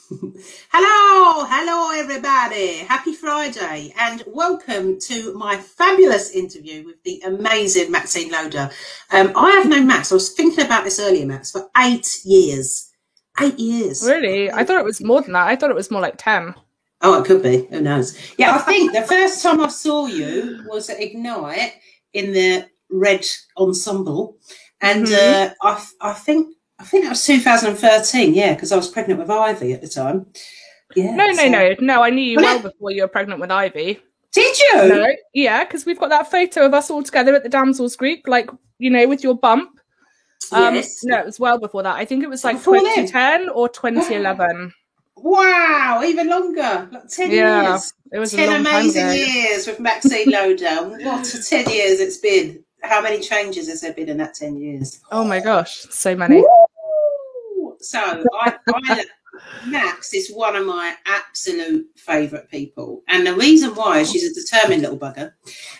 Hello, everybody. Happy Friday, and welcome to my fabulous interview with the amazing Maxine Loader. I have known Max. I was thinking about this earlier, Max, for 8 years. 8 years. Really? I thought it was more than that. I thought it was more like 10. Oh, it could be. Who knows? Yeah, I think the first time I saw you was at Ignite in the Red Ensemble, and I think that was 2013. Yeah, because I was pregnant with Ivy at the time. Yeah. No. I knew you well before you were pregnant with Ivy. Did you? No, yeah, because we've got that photo of us all together at the Damsels group, like, with your bump. Yes. No, it was well before that. I think it was like 2010 or 2011. Wow, even longer. Like 10 years. It was 10 amazing years with Maxine Loader. What a 10 years it's been. How many changes has there been in that 10 years? Oh my gosh, so many. Woo! So Max is one of my absolute favourite people. And the reason why is she's a determined little bugger.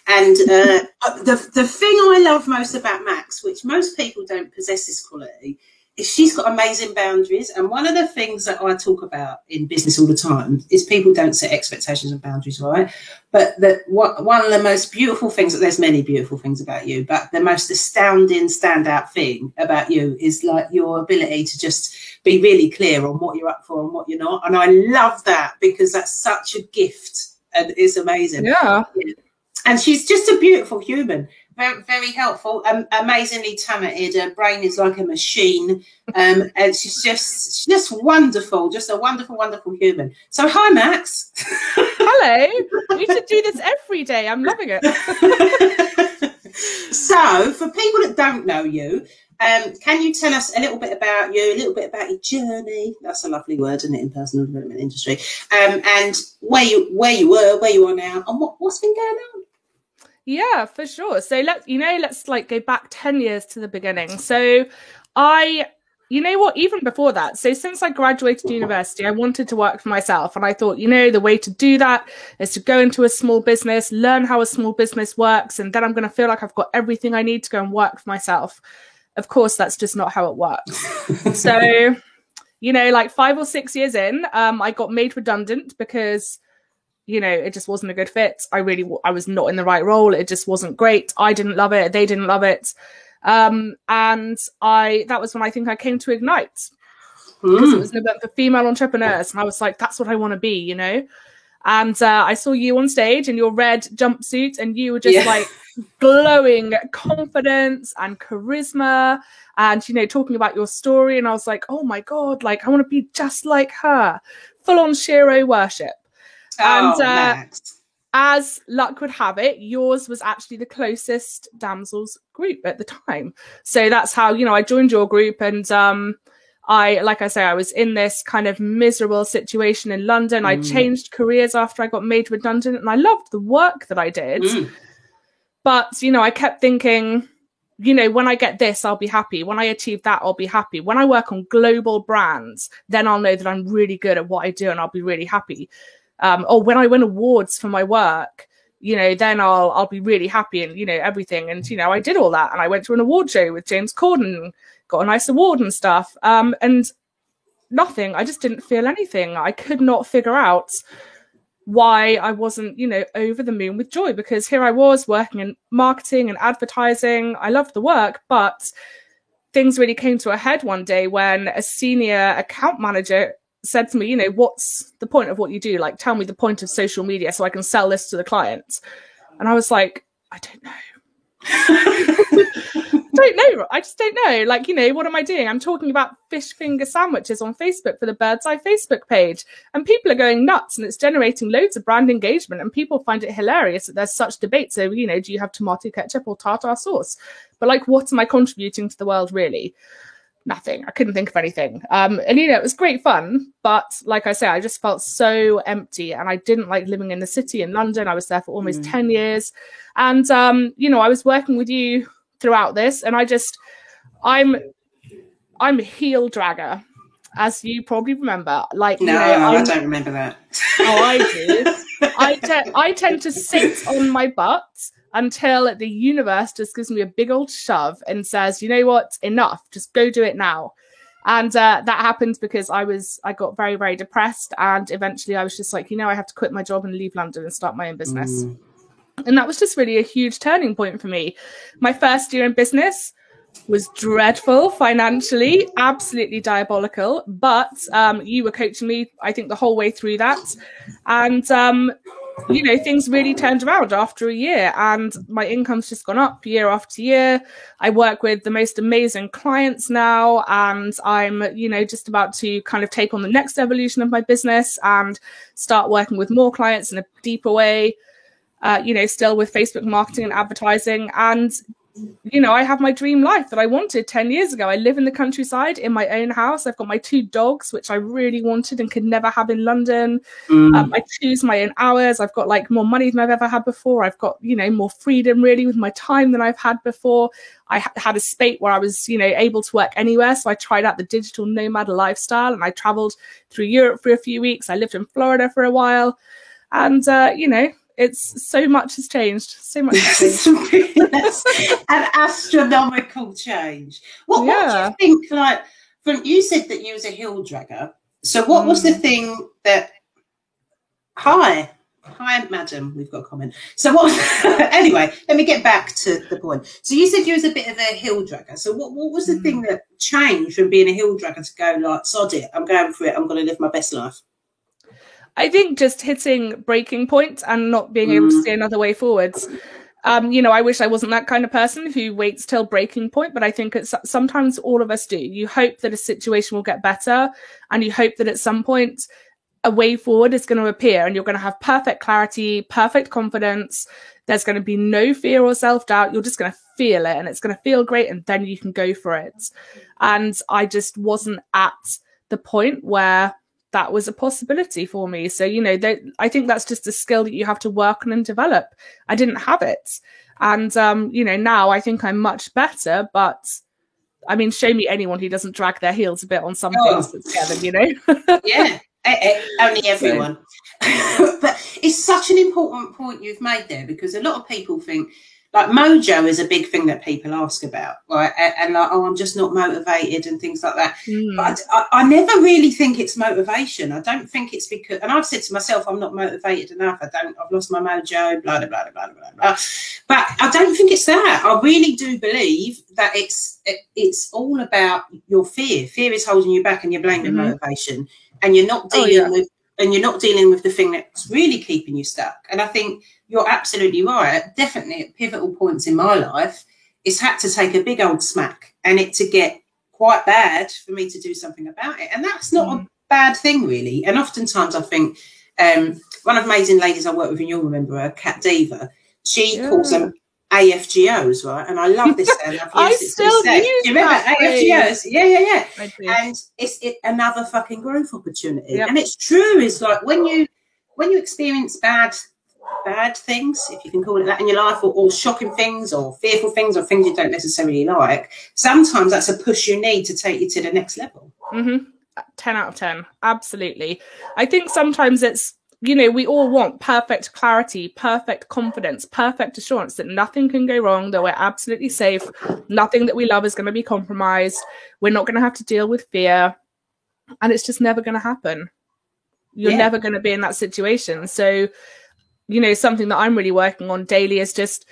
And the thing I love most about Max, which most people don't possess this quality, is she's got amazing boundaries. And one of the things that I talk about in business all the time is people don't set expectations and boundaries, right? But one of the most beautiful things, there's many beautiful things about you, but the most astounding standout thing about you is like your ability to just be really clear on what you're up for and what you're not. And I love that because that's such a gift and it's amazing. Yeah. And she's just a beautiful human. Very, very helpful, amazingly talented. Her brain is like a machine, and she's just wonderful, just a wonderful, wonderful human. So, hi, Max. Hello. We should do this every day. I'm loving it. So, for people that don't know you, can you tell us a little bit about you, a little bit about your journey? That's a lovely word, isn't it, in personal development industry? And where you were, where you are now, and what's been going on? Yeah, for sure. So let's like go back 10 years to the beginning. So even before that, so since I graduated university, I wanted to work for myself. And I thought, the way to do that is to go into a small business, learn how a small business works. And then I'm going to feel like I've got everything I need to go and work for myself. Of course, that's just not how it works. So, like 5 or 6 years in, I got made redundant because it just wasn't a good fit. I was not in the right role. It just wasn't great. I didn't love it. They didn't love it. And that was when I think I came to Ignite because it was an event for female entrepreneurs. And I was like, that's what I want to be, And I saw you on stage in your red jumpsuit and you were just like glowing confidence and charisma and, talking about your story. And I was like, oh my God, like I want to be just like her, full on Shiro worship. And as luck would have it, yours was actually the closest Damsels group at the time. So that's how, I joined your group. And I was in this kind of miserable situation in London. I changed careers after I got made redundant and I loved the work that I did. But, I kept thinking, when I get this, I'll be happy. When I achieve that, I'll be happy. When I work on global brands, then I'll know that I'm really good at what I do and I'll be really happy. Or when I win awards for my work, then I'll be really happy and, everything. And, I did all that. And I went to an award show with James Corden, got a nice award and stuff. And nothing. I just didn't feel anything. I could not figure out why I wasn't, over the moon with joy, because here I was working in marketing and advertising. I loved the work, but things really came to a head one day when a senior account manager said to me, what's the point of what you do? Like, tell me the point of social media so I can sell this to the clients. And I was like, I don't know. I just don't know. Like, what am I doing? I'm talking about fish finger sandwiches on Facebook for the Bird's Eye Facebook page. And people are going nuts and it's generating loads of brand engagement. And people find it hilarious that there's such debate. So, do you have tomato ketchup or tartar sauce? But like, what am I contributing to the world really? Nothing. I couldn't think of anything. And, it was great fun. But like I say, I just felt so empty and I didn't like living in the city in London. I was there for almost 10 years. And, I was working with you throughout this and I'm a heel dragger, as you probably remember. Like, no, I don't remember that. Oh, I do. I tend to sit on my butt until the universe just gives me a big old shove and says, you know what, enough, just go do it now. And that happened because I got very, very depressed. And eventually I was just like, I have to quit my job and leave London and start my own business. And that was just really a huge turning point for me. My first year in business was dreadful financially, absolutely diabolical. But you were coaching me, I think, the whole way through that. And things really turned around after a year, and my income's just gone up year after year. I work with the most amazing clients now, and I'm, just about to kind of take on the next evolution of my business and start working with more clients in a deeper way, still with Facebook marketing and advertising. And I have my dream life that I wanted 10 years ago. I live in the countryside in my own house. I've got my 2 dogs, which I really wanted and could never have in London. I choose my own hours. I've got like more money than I've ever had before. I've got, more freedom really with my time than I've had before. I had a spate where I was, able to work anywhere. So I tried out the digital nomad lifestyle, and I traveled through Europe for a few weeks. I lived in Florida for a while, and, it's so much has changed. So much has changed. An astronomical change. What do you think? Like, you said that you was a hill dragger. So what was the thing that? Hi, madam. We've got a comment. So what? Anyway, let me get back to the point. So you said you was a bit of a hill dragger. So what was the thing that changed from being a hill dragger to go like, sod it, I'm going for it. I'm going to live my best life. I think just hitting breaking point and not being able to see another way forwards. I wish I wasn't that kind of person who waits till breaking point, but I think sometimes all of us do. You hope that a situation will get better, and you hope that at some point a way forward is going to appear, and you're going to have perfect clarity, perfect confidence. There's going to be no fear or self-doubt. You're just going to feel it, and it's going to feel great, and then you can go for it. And I just wasn't at the point where that was a possibility for me. So, I think that's just a skill that you have to work on and develop. I didn't have it. And, now I think I'm much better, but I mean, show me anyone who doesn't drag their heels a bit on some things that scare them, Yeah, only everyone. But it's such an important point you've made there, because a lot of people think, like, mojo is a big thing that people ask about, right? And like, I'm just not motivated and things like that. But I never really think it's motivation. I don't think it's because, and I've said to myself, I'm not motivated enough. I've lost my mojo, blah, blah, blah, blah, blah, blah. But I don't think it's that. I really do believe that it's all about your fear. Fear is holding you back, and you're blaming motivation, and you're not dealing with the thing that's really keeping you stuck. And I think you're absolutely right. Definitely at pivotal points in my life, it's had to take a big old smack and it to get quite bad for me to do something about it. And that's not a bad thing, really. And oftentimes I think one of the amazing ladies I work with, and you'll remember her, Kat Diva, she calls them AFGOs, right? And I love this. And I've used it still use. Do you remember AFGOs? Yeah. And it's another fucking growth opportunity. Yep. And it's true. It's like when you experience bad things, if you can call it that, in your life, or shocking things, or fearful things, or things you don't necessarily like, sometimes that's a push you need to take you to the next level. 10 out of 10. Absolutely. I think sometimes it's, we all want perfect clarity, perfect confidence, perfect assurance that nothing can go wrong, that we're absolutely safe, nothing that we love is going to be compromised, we're not going to have to deal with fear, and it's just never going to happen. You're never going to be in that situation. So, something that I'm really working on daily is just,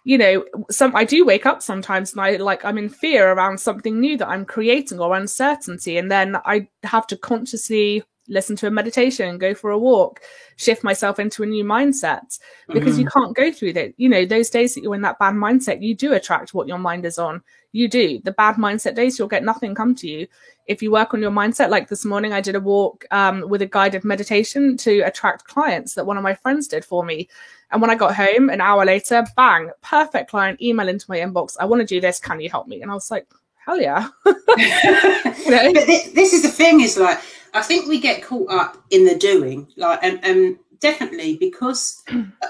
I do wake up sometimes and I'm in fear around something new that I'm creating, or uncertainty. And then I have to consciously listen to a meditation, go for a walk, shift myself into a new mindset, because you can't go through that. Those days that you're in that bad mindset, you do attract what your mind is on. You do. The bad mindset days, you'll get nothing come to you. If you work on your mindset, like this morning, I did a walk with a guided meditation to attract clients that one of my friends did for me. And when I got home, an hour later, bang, perfect client, email into my inbox. I want to do this. Can you help me? And I was like, hell yeah. But this is the thing, is like, I think we get caught up in the doing, like, and definitely because,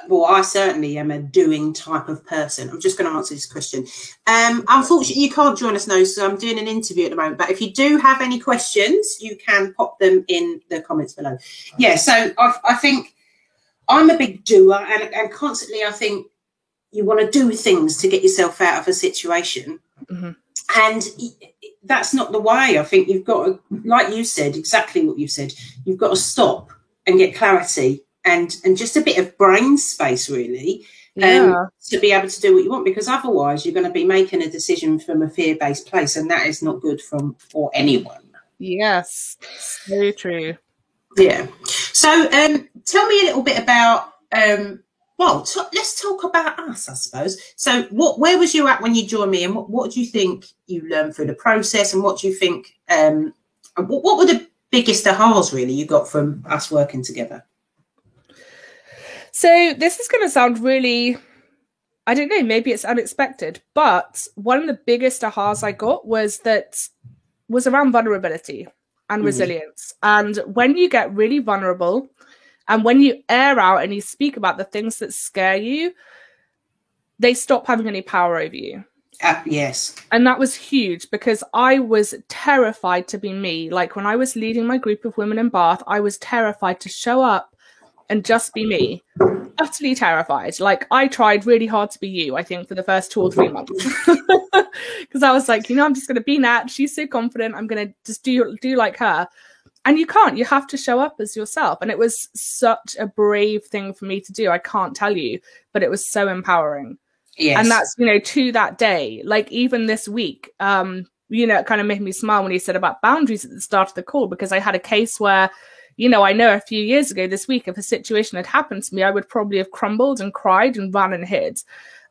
well, I certainly am a doing type of person. I'm just going to answer this question. Unfortunately, you can't join us now, so I'm doing an interview at the moment. But if you do have any questions, you can pop them in the comments below. Yeah, so I think I'm a big doer, and constantly I think you want to do things to get yourself out of a situation. And that's not the way. I think you've got to, like you said, exactly what you said, you've got to stop and get clarity and just a bit of brain space, really, to be able to do what you want, because otherwise you're going to be making a decision from a fear-based place, and that is not good for anyone. Yes, so true. Yeah. So tell me a little bit about let's talk about us, I suppose. So where was you at when you joined me, and what do you think you learned through the process, and what do you think what were the biggest ahas really you got from us working together? So this is going to sound really, I don't know, maybe it's unexpected, but one of the biggest ahas I got was around vulnerability and resilience. And when you get really vulnerable and when you air out and you speak about the things that scare you, they stop having any power over you. Yes. And that was huge, because I was terrified to be me. Like when I was leading my group of women in Bath, I was terrified to show up and just be me. Utterly terrified. Like I tried really hard to be you, I think, for the first 2 or 3 months. Because I was like, I'm just going to be Nat. She's so confident. I'm going to just do like her. And you can't. You have to show up as yourself. And it was such a brave thing for me to do. I can't tell you, but it was so empowering. Yes. And that's, to that day, like even this week, it kind of made me smile when you said about boundaries at the start of the call, because I had a case where, I know a few years ago this week, if a situation had happened to me, I would probably have crumbled and cried and ran and hid.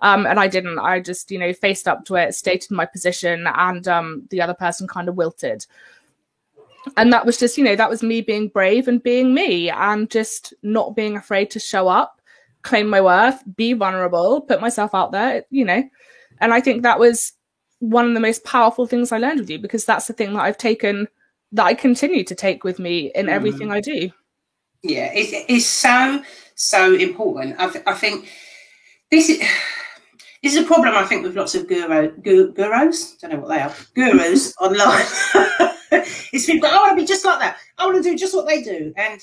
And I didn't. I just, faced up to it, stated my position, and the other person kind of wilted. And that was just, that was me being brave and being me, and just not being afraid to show up, claim my worth, be vulnerable, put myself out there, And I think that was one of the most powerful things I learned with you, because that's the thing that I've taken, that I continue to take with me in everything I do. Yeah, it's so important. I think this is a problem, I think, with lots of gurus. Don't know what they are. Gurus online. It's people, I want to be just like that. I want to do just what they do. And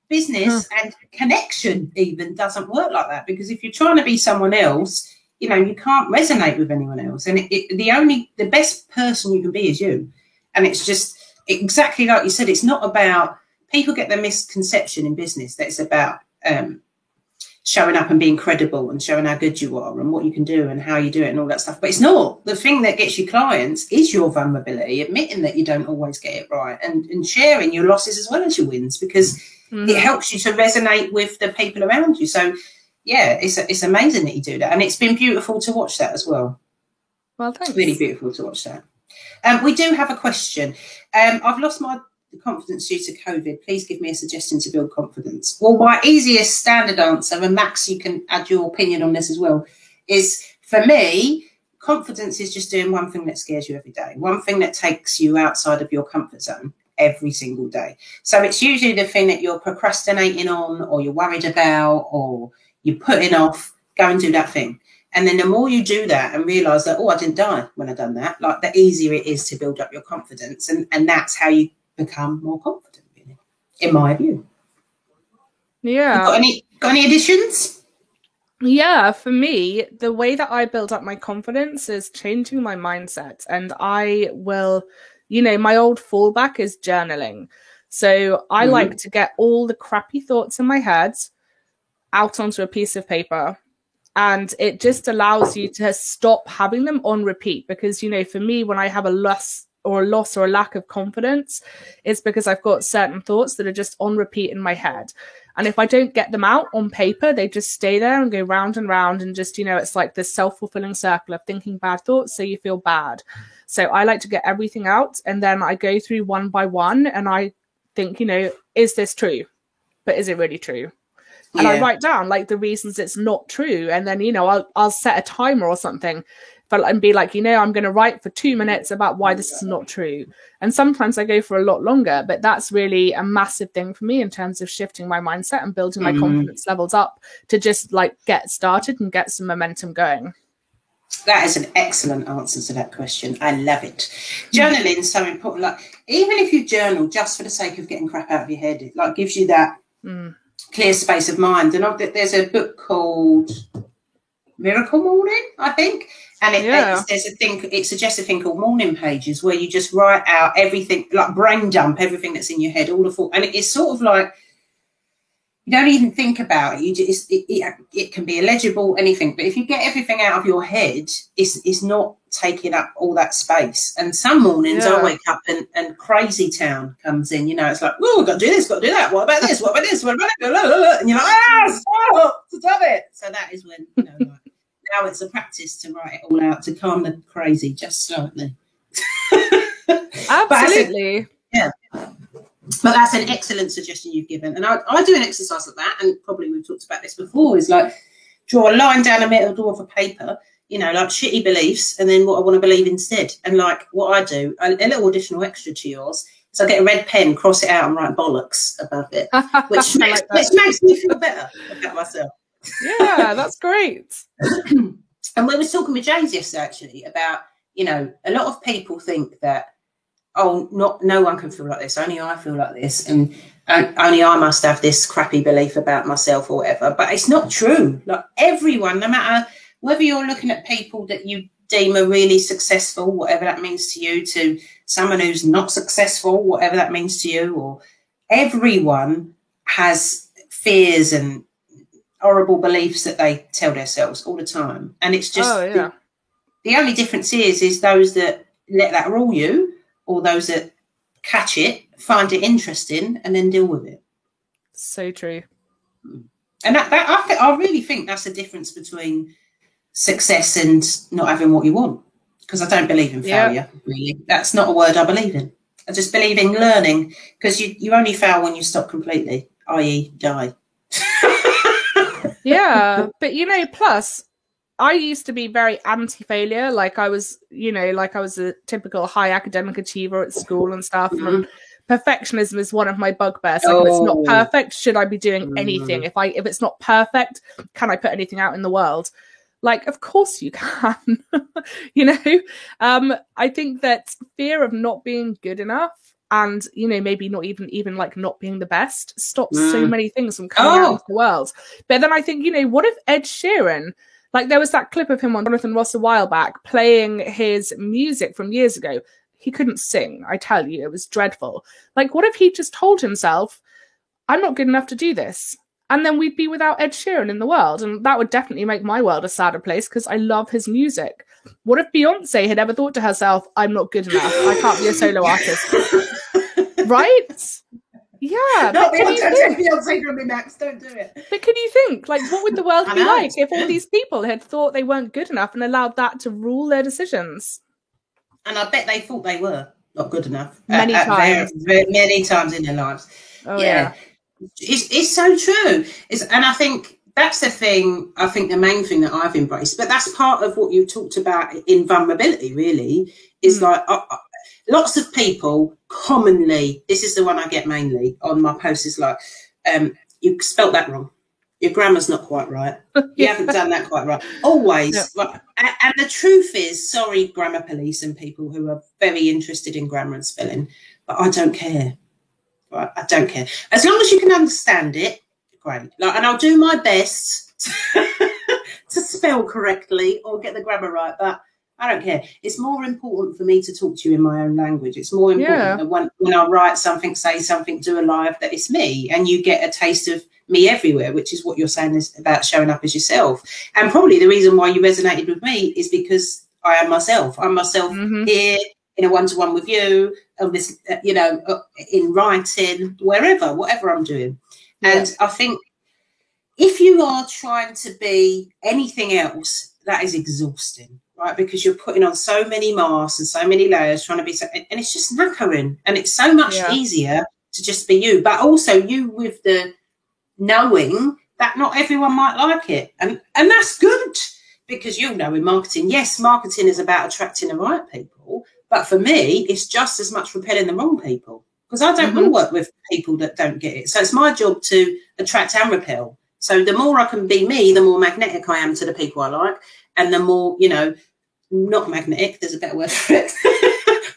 business and connection even doesn't work like that, because if you're trying to be someone else, you can't resonate with anyone else. And the best person you can be is you. And it's just exactly like you said, it's not about, people get the misconception in business that it's about showing up and being credible and showing how good you are and what you can do and how you do it and all that stuff. But it's not. The thing that gets you clients is your vulnerability, admitting that you don't always get it right, and sharing your losses as well as your wins, because it helps you to resonate with the people around you. So, yeah, it's amazing that you do that. And it's been beautiful to watch that as well. Well, thanks. It's really beautiful to watch that. We do have a question. I've lost my confidence due to COVID. Please give me a suggestion to build confidence. Well, my easiest standard answer, and Max, you can add your opinion on this as well, is for me, confidence is just doing one thing that scares you every day, one thing that takes you outside of your comfort zone every single day. So it's usually the thing that you're procrastinating on, or you're worried about, or you're putting off. Go and do that thing. And then the more you do that and realise that, I didn't die when I done that, like the easier it is to build up your confidence. And that's how you become more confident, really, in my view. Yeah. Got any additions? Yeah, for me, the way that I build up my confidence is changing my mindset. And I will, my old fallback is journaling. So I like to get all the crappy thoughts in my head out onto a piece of paper. And it just allows you to stop having them on repeat, because, for me, when I have a loss or a lack of confidence, it's because I've got certain thoughts that are just on repeat in my head. And if I don't get them out on paper, they just stay there and go round and round. And just, it's like this self-fulfilling circle of thinking bad thoughts, so you feel bad. So I like to get everything out, and then I go through one by one and I think, is this true? But is it really true? And I write down like the reasons it's not true. And then, I'll set a timer or something and be like, I'm going to write for 2 minutes about why this is not true. And sometimes I go for a lot longer, but that's really a massive thing for me in terms of shifting my mindset and building my confidence levels up to just like get started and get some momentum going. That is an excellent answer to that question. I love it. Journaling is so important. Like, even if you journal just for the sake of getting crap out of your head, it like gives you that clear space of mind. And there's a book called Miracle Morning, I think. And it suggests a thing called morning pages where you just write out everything, like brain dump everything that's in your head, all the thought. And it's sort of like, you don't even think about it. It can be illegible, anything. But if you get everything out of your head, it's not taking up all that space. And some mornings I wake up and crazy town comes in. You know, it's like, oh, we've got to do this, got to do that. What about this? What about this? What about that? And you're like, stop it. So that is when, you know, like, now it's a practice to write it all out to calm the crazy just slightly. Absolutely. But that's an excellent suggestion you've given. And I do an exercise like that, and probably we've talked about this before, is like draw a line down the middle of a paper, you know, like shitty beliefs, and then what I want to believe instead. And like what I do, a little additional extra to yours, so I get a red pen, cross it out and write bollocks above it, which makes me feel better about myself. Yeah, that's great. And we were talking with James yesterday, actually, about, you know, a lot of people think that, oh, no one can feel like this, only I feel like this, and only I must have this crappy belief about myself or whatever. But it's not true. Like everyone, no matter whether you're looking at people that you deem are really successful, whatever that means to you, to someone who's not successful, whatever that means to you, or everyone has fears and horrible beliefs that they tell themselves all the time. And it's just the only difference is those that let that rule you, or those that catch it, find it interesting, and then deal with it. So true. And I really think that's the difference between success and not having what you want. Because I don't believe in failure, really. That's not a word I believe in. I just believe in learning, because you only fail when you stop completely, i.e. die. Yeah, but, you know, plus, I used to be very anti-failure. Like I was a typical high academic achiever at school and stuff. Mm-hmm. And perfectionism is one of my bugbears. Like, if it's not perfect, should I be doing anything? If it's not perfect, can I put anything out in the world? Like, of course you can. You know, I think that fear of not being good enough, and, you know, maybe not even like not being the best, stops so many things from coming out into the world. But then I think, you know, what if Ed Sheeran, like there was that clip of him on Jonathan Ross a while back playing his music from years ago. He couldn't sing, I tell you, it was dreadful. Like, what if he just told himself, I'm not good enough to do this? And then we'd be without Ed Sheeran in the world. And that would definitely make my world a sadder place, because I love his music. What if Beyonce had ever thought to herself, I'm not good enough, I can't be a solo artist? Right? Yeah. Not Beyonce from me, Max, don't do it. But can you think, like, what would the world be like if all these people had thought they weren't good enough and allowed that to rule their decisions? And I bet they thought they were not good enough. Many times. Many times in their lives. Oh, yeah. It's so true. And I think that's the thing, I think the main thing that I've embraced, but that's part of what you talked about in vulnerability, really, is like lots of people commonly, this is the one I get mainly on my posts, is like, you spelt that wrong. Your grammar's not quite right. You haven't done that quite right. Always. Yeah. Like, and the truth is, sorry, grammar police and people who are very interested in grammar and spelling, but I don't care. Right? I don't care. As long as you can understand it, great. Like, and I'll do my best to spell correctly or get the grammar right, but I don't care. It's more important for me to talk to you in my own language. It's more important that when I write something, say something, do a live, that it's me, and you get a taste of me everywhere, which is what you're saying is about showing up as yourself. And probably the reason why you resonated with me is because I am myself. I'm myself here in a one-to-one with you, on this, you know, in writing, wherever, whatever I'm doing. And I think if you are trying to be anything else, that is exhausting, right? Because you're putting on so many masks and so many layers, trying to be so, and it's just knackering. And it's so much easier to just be you, but also you with the knowing that not everyone might like it. And that's good, because you'll know in marketing, yes, marketing is about attracting the right people, but for me, it's just as much repelling the wrong people, because I don't want to work with people that don't get it. So it's my job to attract and repel. So the more I can be me, the more magnetic I am to the people I like, and the more, you know, not magnetic, there's a better word for it,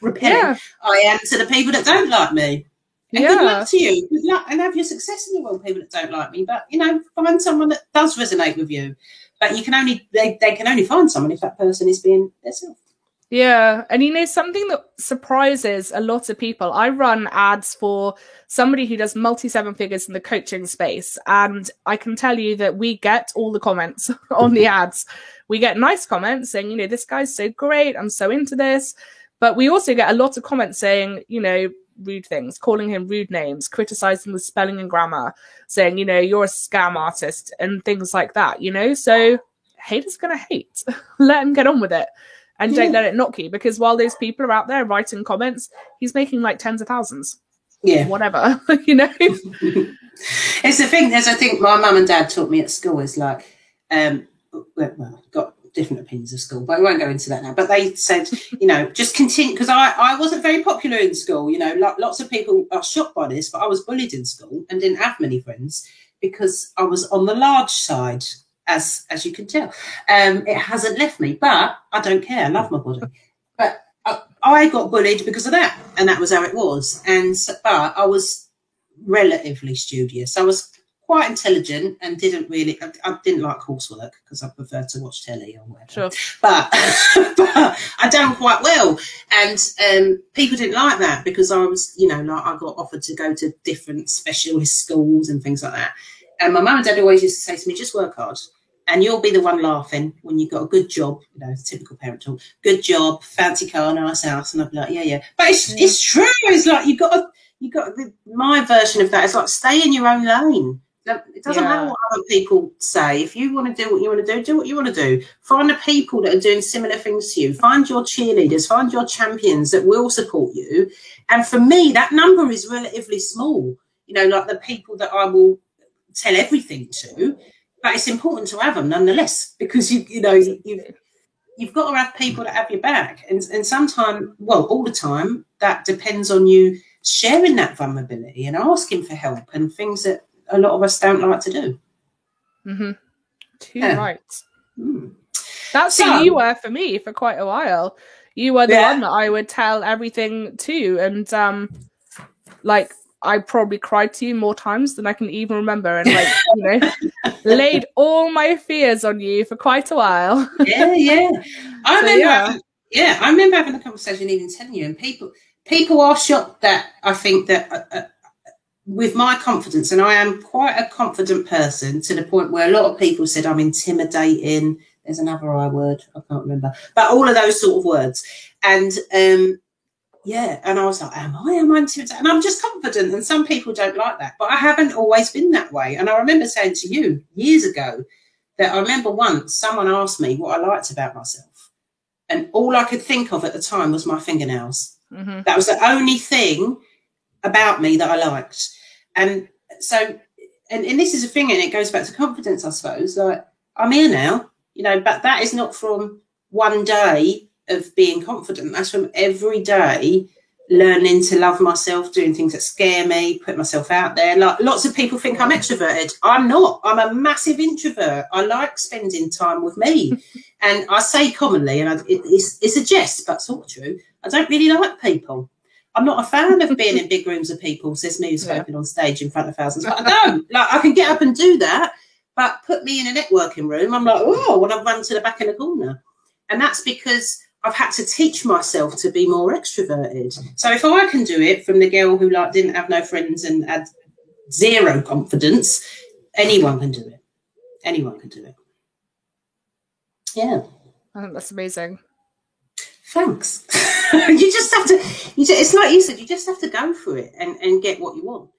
repelling I am to the people that don't like me. And good luck to you. Good luck, and have your success in the world, people that don't like me. But, you know, find someone that does resonate with you. But you can only, they can only find someone if that person is being themselves. Yeah. And you know, something that surprises a lot of people, I run ads for somebody who does multi-seven figures in the coaching space. And I can tell you that we get all the comments on the ads. We get nice comments saying, you know, this guy's so great. I'm so into this. But we also get a lot of comments saying, you know, rude things, calling him rude names, criticizing the spelling and grammar, saying, you know, you're a scam artist and things like that, you know? So haters gonna hate. Let him get on with it. And don't let it knock you, because while those people are out there writing comments, he's making like tens of thousands. Yeah. Whatever, you know? It's the thing, as I think my mum and dad taught me at school, is like, well, got different opinions of school, but I won't go into that now. But they said, you know, just continue, because I wasn't very popular in school. You know, lots of people are shocked by this, but I was bullied in school and didn't have many friends because I was on the large side. As you can tell, it hasn't left me, but I don't care. I love my body, but I got bullied because of that, and that was how it was. But I was relatively studious. I was quite intelligent and didn't really. I didn't like coursework because I preferred to watch telly or whatever. Sure. But I done quite well, and people didn't like that because I was, you know, like I got offered to go to different specialist schools and things like that. And my mum and dad always used to say to me, just work hard and you'll be the one laughing when you've got a good job, you know, typical parent talk, good job, fancy car, nice house. And I'd be like, yeah. But it's true. It's like my version of that is like stay in your own lane. It doesn't matter what other people say. If you want to do what you want to do what you want to do. Find the people that are doing similar things to you. Find your cheerleaders, find your champions that will support you. And for me, that number is relatively small. You know, like the people that I will tell everything to, but it's important to have them nonetheless, because you've got to have people that have your back, and sometimes, well, all the time, that depends on you sharing that vulnerability and asking for help and things that a lot of us don't like to do. Too right. That's who you were for me for quite a while. You were the one that I would tell everything to, and like I probably cried to you more times than I can even remember, and like, you know, laid all my fears on you for quite a while. I remember having a conversation, even telling you, and people are shocked that I think that with my confidence, and I am quite a confident person to the point where a lot of people said I'm intimidating. There's another I word, I can't remember, but all of those sort of words. And and I was like, am I intimidated? And I'm just confident, and some people don't like that, but I haven't always been that way. And I remember saying to you years ago that I remember once someone asked me what I liked about myself, and all I could think of at the time was my fingernails. That was the only thing about me that I liked. And so, and this is a thing, and it goes back to confidence, I suppose. Like, I'm here now, you know, but that is not from one day of being confident. That's from every day learning to love myself, doing things that scare me, put myself out there. Like, lots of people think I'm extroverted. I'm not. I'm a massive introvert. I like spending time with me. And I say commonly, and it's a jest, but it's all true, I don't really like people. I'm not a fan of being in big rooms of people, says me who's spoken on stage in front of thousands. But I don't. Like, I can get up and do that, but put me in a networking room, I'm like, oh, I want to run to the back in the corner. And that's because I've had to teach myself to be more extroverted. So if I can do it from the girl who like didn't have no friends and had zero confidence, anyone can do it. Anyone can do it. Yeah. I think that's amazing. Thanks. You just have to, it's like you said, you just have to go for it and get what you want.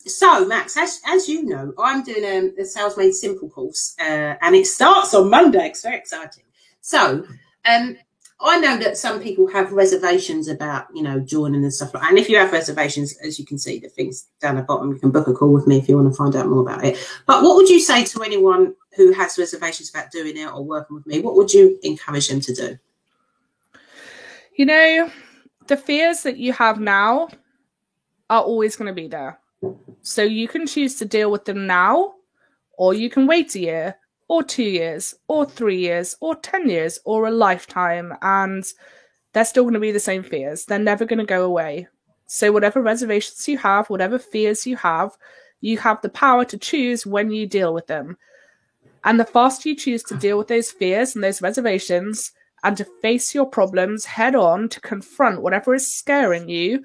So Max, as you know, I'm doing a Sales Made Simple course, and it starts on Monday. It's very exciting. So, I know that some people have reservations about, you know, joining and stuff like that. And if you have reservations, as you can see, the things down the bottom, you can book a call with me if you want to find out more about it. But what would you say to anyone who has reservations about doing it or working with me? What would you encourage them to do? You know, the fears that you have now are always going to be there. So you can choose to deal with them now, or you can wait a year, or 2 years, or 3 years, or 10 years, or a lifetime, and they're still going to be the same fears. They're never going to go away. So whatever reservations you have, whatever fears you have the power to choose when you deal with them. And the faster you choose to deal with those fears and those reservations and to face your problems head on, to confront whatever is scaring you,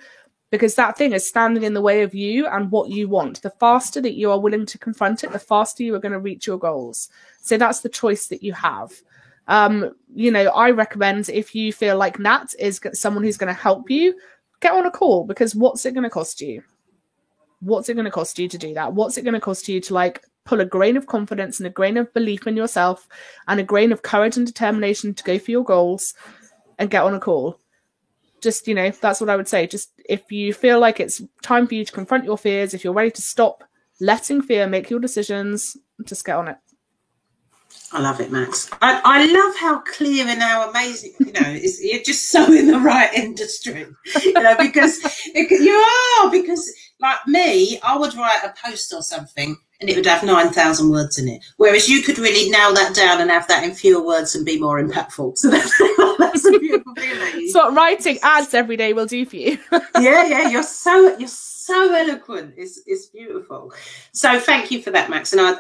because that thing is standing in the way of you and what you want. The faster that you are willing to confront it, the faster you are going to reach your goals. So that's the choice that you have. I recommend, if you feel like Nat is someone who's going to help you, get on a call, because what's it going to cost you? What's it going to cost you to do that? What's it going to cost you to pull a grain of confidence and a grain of belief in yourself and a grain of courage and determination to go for your goals and get on a call? Just, that's what I would say. Just if you feel like it's time for you to confront your fears, if you're ready to stop letting fear make your decisions, just get on it. I love it, Max. I love how clear and how amazing, you're just so in the right industry, because like me, I would write a post or something and it would have 9,000 words in it. Whereas you could really nail that down and have that in fewer words and be more impactful. So that's a beautiful thing about you. So writing ads every day will do for you. Yeah, you're so eloquent. It's beautiful. So thank you for that, Max. And I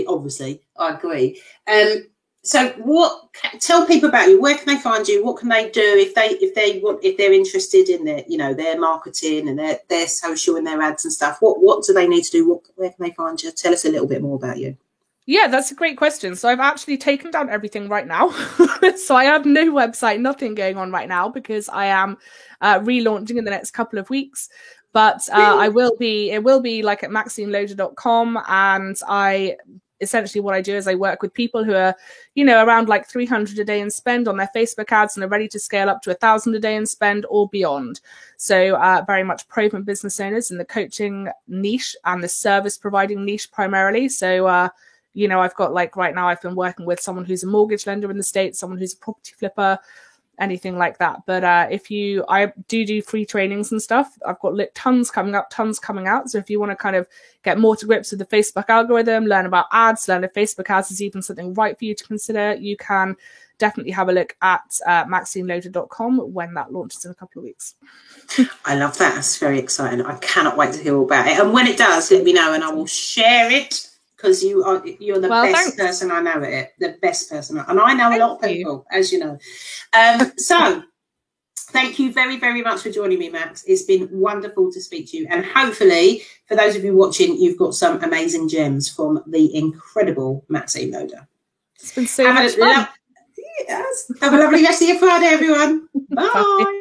obviously I agree. So tell people about you. Where can they find you? What can they do if they're interested in their marketing and their social and their ads and stuff? What do they need to do? Where can they find you? Tell us a little bit more about you. Yeah, that's a great question. So I've actually taken down everything right now. So I have no website, nothing going on right now, because I am relaunching in the next couple of weeks. But it will be at maxineloader.com, and essentially what I do is I work with people who are, around 300 a day in spend on their Facebook ads and are ready to scale up to 1,000 a day in spend or beyond. So very much proven business owners in the coaching niche and the service providing niche primarily. So, I've got right now I've been working with someone who's a mortgage lender in the States, someone who's a property flipper, anything like that. But I do free trainings and stuff. I've got tons coming up, tons coming out. So if you want to kind of get more to grips with the Facebook algorithm, learn about ads, learn if Facebook ads is even something right for you to consider, you can definitely have a look at maxineloader.com when that launches in a couple of weeks. I love that. That's very exciting. I cannot wait to hear all about it. And when it does, let me know and I will share it, because you're the best person I know at it, the best person. And I know a lot of people, as you know. So thank you very, very much for joining me, Max. It's been wonderful to speak to you. And hopefully, for those of you watching, you've got some amazing gems from the incredible Maxine Loader. It's been so much fun. Have a lovely rest of your Friday, everyone. Bye. Bye.